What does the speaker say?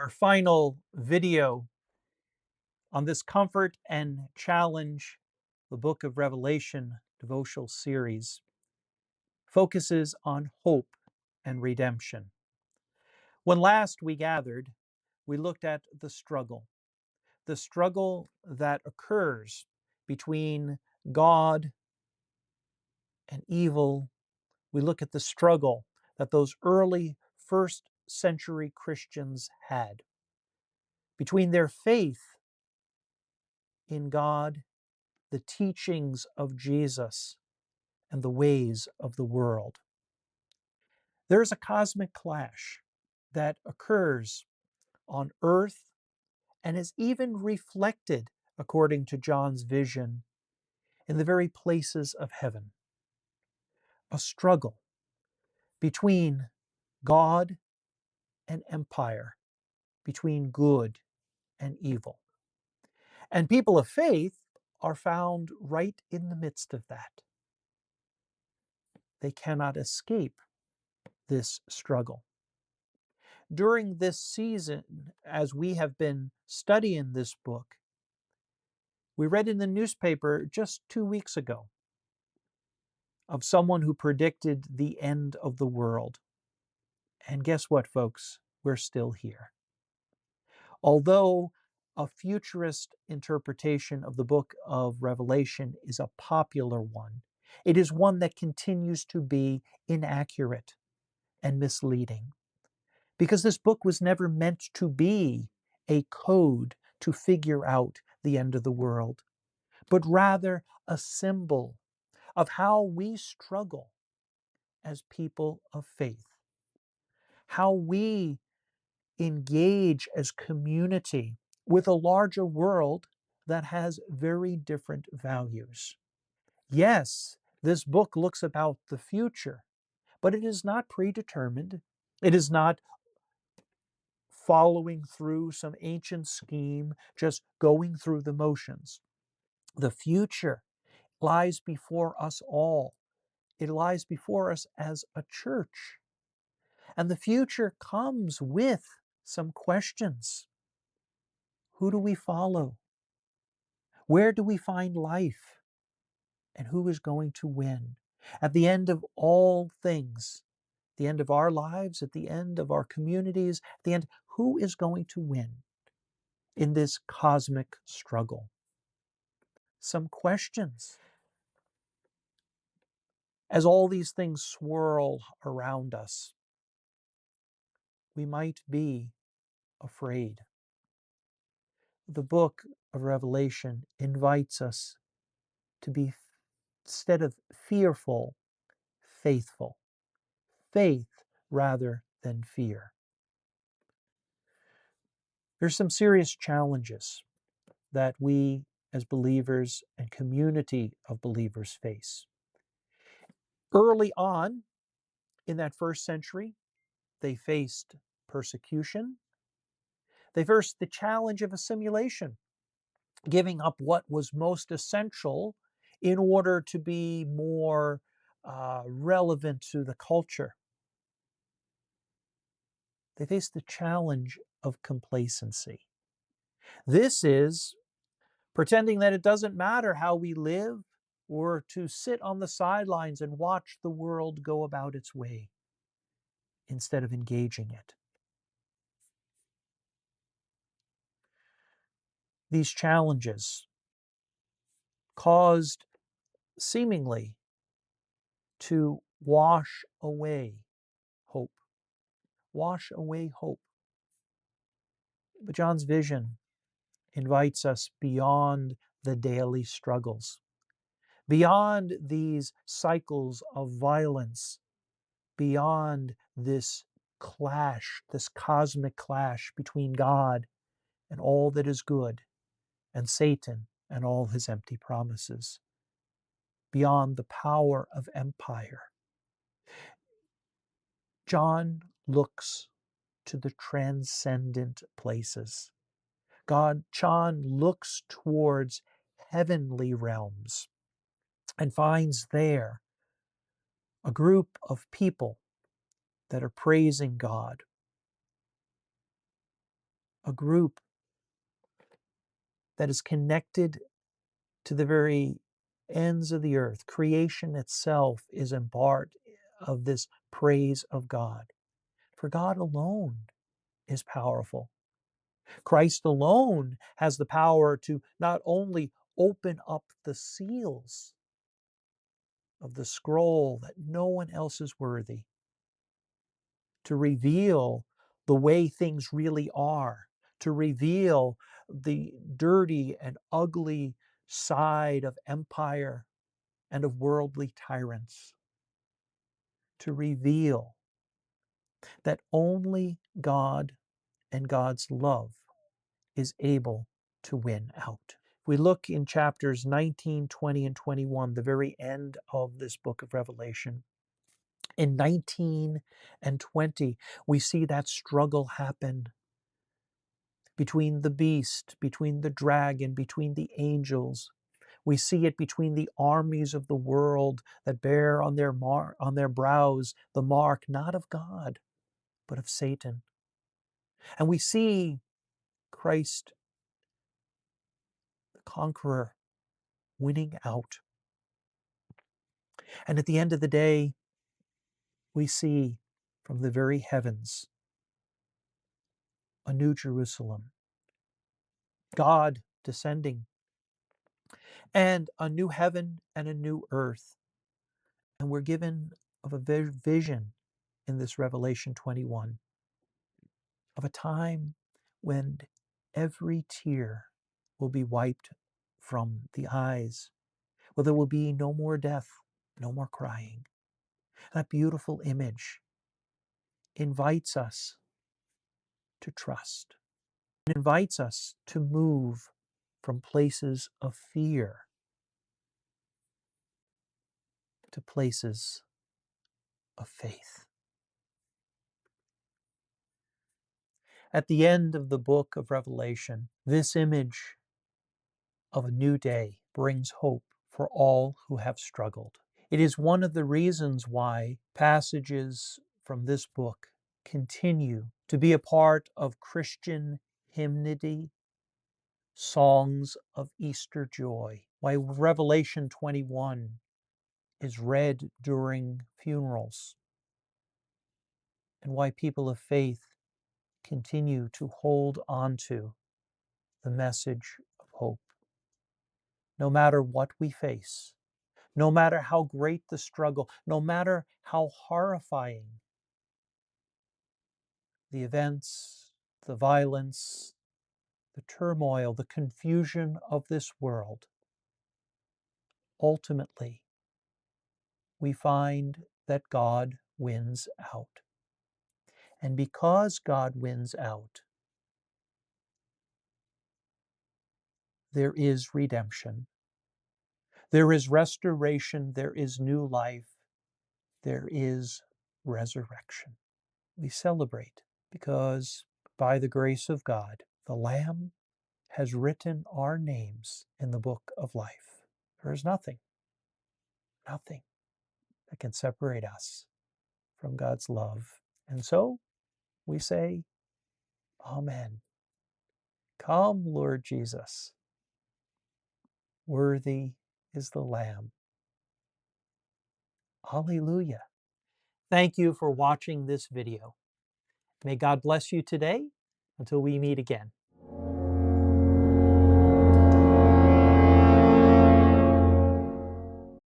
Our final video on this Comfort and Challenge, the Book of Revelation devotional series, focuses on hope and redemption. When last we gathered, we looked at the struggle that occurs between God and evil. We look at the struggle that those early first century Christians had between their faith in God, the teachings of Jesus, and the ways of the world. There is a cosmic clash that occurs on earth and is even reflected, according to John's vision, in the very places of heaven. A struggle between God and empire, between good and evil. And people of faith are found right in the midst of that. They cannot escape this struggle. During this season, as we have been studying this book, we read in the newspaper just 2 weeks ago of someone who predicted the end of the world. And guess what, folks? We're still here. Although a futurist interpretation of the book of Revelation is a popular one, it is one that continues to be inaccurate and misleading. Because this book was never meant to be a code to figure out the end of the world, but rather a symbol of how we struggle as people of faith, how we engage as community with a larger world that has very different values. Yes, this book looks about the future, but it is not predetermined. It is not following through some ancient scheme, just going through the motions. The future lies before us all. It lies before us as a church. And the future comes with some questions. Who do we follow? Where do we find life? And who is going to win? At the end of all things, the end of our lives, at the end of our communities, at the end, who is going to win in this cosmic struggle? Some questions. As all these things swirl around us, we might be afraid. The book of Revelation invites us to be, instead of fearful, faithful. Faith rather than fear. There's some serious challenges that we as believers and community of believers face. Early on in that first century, they faced persecution. They faced the challenge of assimilation, giving up what was most essential in order to be more relevant to the culture. They faced the challenge of complacency. This is pretending that it doesn't matter how we live, or to sit on the sidelines and watch the world go about its way instead of engaging it. These challenges caused seemingly to wash away hope. Wash away hope. But John's vision invites us beyond the daily struggles, beyond these cycles of violence, beyond this clash, this cosmic clash between God and all that is good, and Satan and all his empty promises, beyond the power of empire. John looks to the transcendent places. John looks towards heavenly realms and finds there a group of people that are praising God. a group that is connected to the very ends of the earth. Creation itself is a part of this praise of God. For God alone is powerful. Christ alone has the power to not only open up the seals of the scroll that no one else is worthy, to reveal the way things really are, to reveal the dirty and ugly side of empire and of worldly tyrants, to reveal that only God and God's love is able to win out. If we look in chapters 19, 20, and 21, the very end of this book of Revelation, in 19 and 20, we see that struggle happen between the beast, between the dragon, between the angels. We see it between the armies of the world that bear on their brows the mark not of God, but of Satan. And we see Christ, the conqueror, winning out. And at the end of the day, we see from the very heavens a new Jerusalem, God descending, and a new heaven and a new earth. And we're given of a vision in this Revelation 21 of a time when every tear will be wiped from the eyes, where there will be no more death, no more crying. That beautiful image invites us to trust. It invites us to move from places of fear to places of faith. At the end of the book of Revelation, this image of a new day brings hope for all who have struggled. It is one of the reasons why passages from this book continue to be a part of Christian hymnody, songs of Easter joy, why Revelation 21 is read during funerals, and why people of faith continue to hold on to the message of hope. No matter what we face, no matter how great the struggle, no matter how horrifying the events, the violence, the turmoil, the confusion of this world, ultimately, we find that God wins out. And because God wins out, there is redemption, there is restoration, there is new life, there is resurrection. We celebrate because by the grace of God, the Lamb has written our names in the book of life. There is nothing that can separate us from God's love. And so we say, Amen. Come, Lord Jesus. Worthy is the Lamb. Alleluia. Thank you for watching this video. May God bless you today until we meet again.